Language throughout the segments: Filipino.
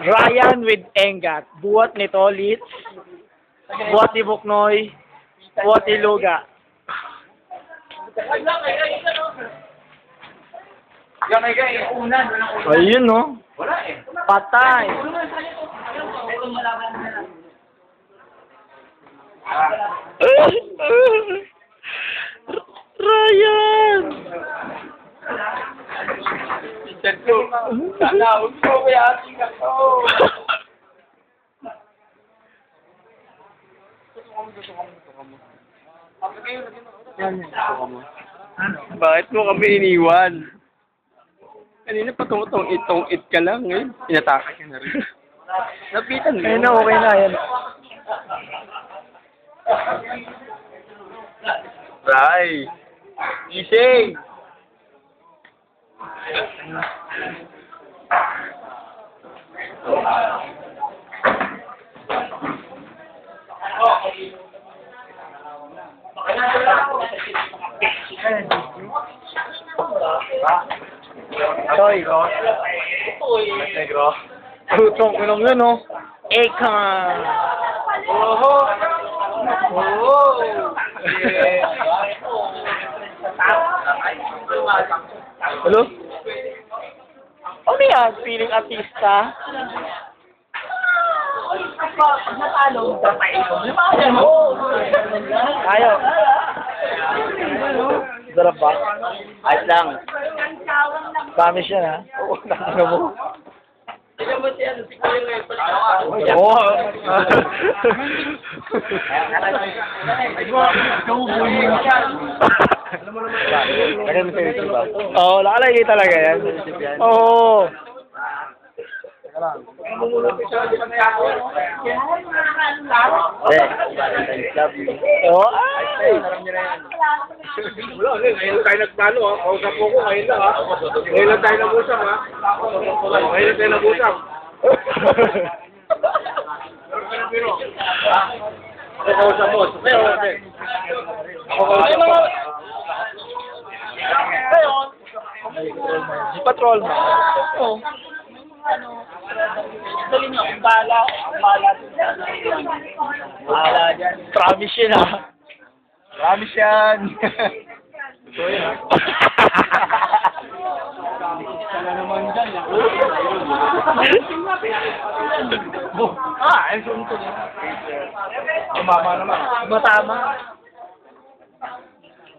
Ryan with Engat. Buhat ni Tolitz. Buhat ni Buknoy. Buhat ni Luga. Ayun, no? Patay. Ryan! Bakit mo kami iniwan? Kanina pa itong-it ka lang eh. Inatake ka na rin. Napitan mo. Ayun na, okay na. Yan. Ray! Gising! Toy. Negro. Tutong ko lang yun, no? Eka. Oho! Oh! Hello? Ano yan? Feeling artista? Ayaw. Sarap ba? Ayos lang. Promise yan, ha? Oo, nakaka mo. Oo. Oo, nakalagay talaga yan. Oo. Oo, ay! Wala, ngayon tayo nagtalo ha. Kausap ko ngayon lang ha. Ngayon lang tayo nag-usap ha. Ngayon lang tayo nag-usap. Ako kausap mo. Pero, ako kausap mo. Si Patrol mo. Oo. Dali niyo, bala dyan. Promise yun, ha? Promise yan! Wala naman dyan, ha? Ay, sunto niya. Tumama naman. Matama.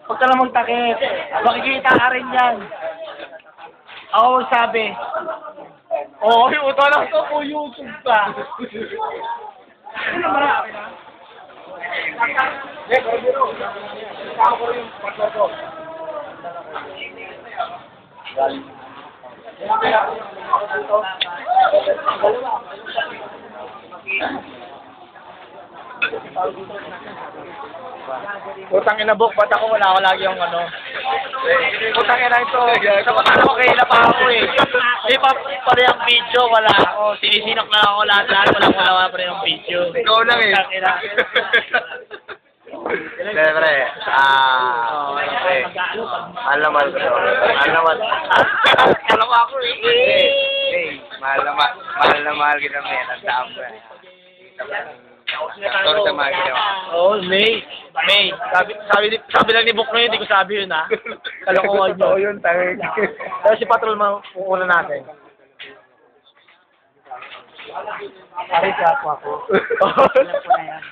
Huwag ka na magtakip. Makikita ka rin yan. Ako sabi. Oo, yung uto lang ito po YouTube pa. Ano marami na? Eh, pero biro. Kasama ko rin yung partner ko. Utang inabok, ba't ako wala ako lagi yung ano? Utang ina ito. Sa patalo ko kaila pa ako eh. Di pa pala yung video, wala ako. Sinisinok na ako lahat-lahat, wala pa rin yung video. Ikaw lang eh. Utang ina. Siyempre, mahal na mahal ko to. Alam ako eh. Hey, mahal na mahal kita, men. Ang daan ko eh. Sorry sa mahal kita. Oh, May. Sabi lang ni Buknoy, hindi ko sabi yun ha. Kalokohan nyo. Oo yun, tangin. Pero si Patrol muna natin. Aray ka ako. Alam ko na yan.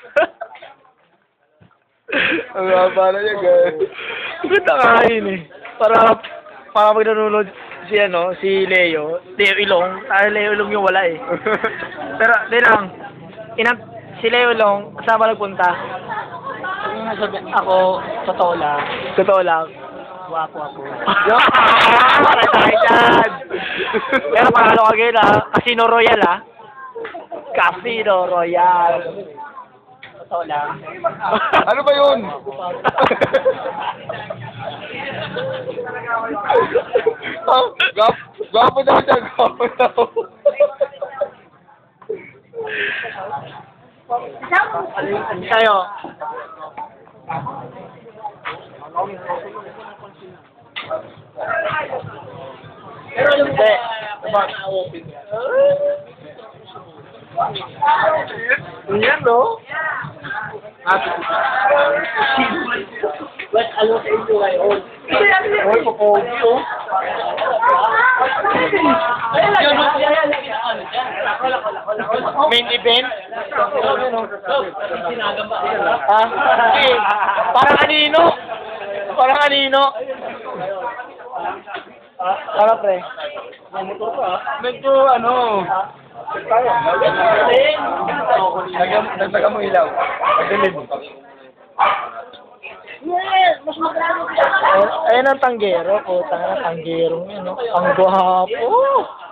Ang haba na niya, guys. Ganda kain eh. Para pag nanonood si Leo Ilong. Leo Ilong yung wala eh. Pero, di lang. Si Leo Ilong, saan ba nagpunta? Ako, totoo lang. Wapo ako. Para tayo dyan. Pero panalo ka ngayon ha. Casino Royal ha. Casino Royal. Totoo lang. Ano ba yun? Gwapo daw siya, gwapo daw. Sa'yo. Hindi. Yan, no? Ba't ano sa inyo ngayon? Oy, papogi, oh. Main event? Ha? Okay. Parang kanino? Parang kanino? Para pre. Medyo ano. Nagtaga mo ilaw. Pagdilid mo. Ayun ang tanggero. Putang na, tanggero yun, no? Ang gwapo.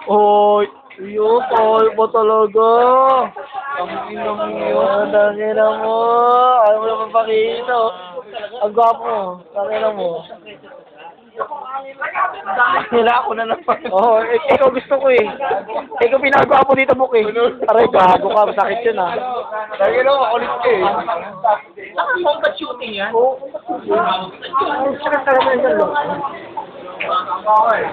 Oy, yun, Paul mo talaga. Ang ina mo yun, ang ina mo. Ayaw mo naman pakita, oh. Ang gwapo mo, ang ina mo. Nila ako na naman. Oo, ikaw gusto ko eh. Ikaw pinagwapo dito, Buk eh. Aray, gago ka, masakit yun ah. Lagi lang ako ulit ka eh. Combat shooting yan? Oo. Ang sakit talaga yun. Ako eh.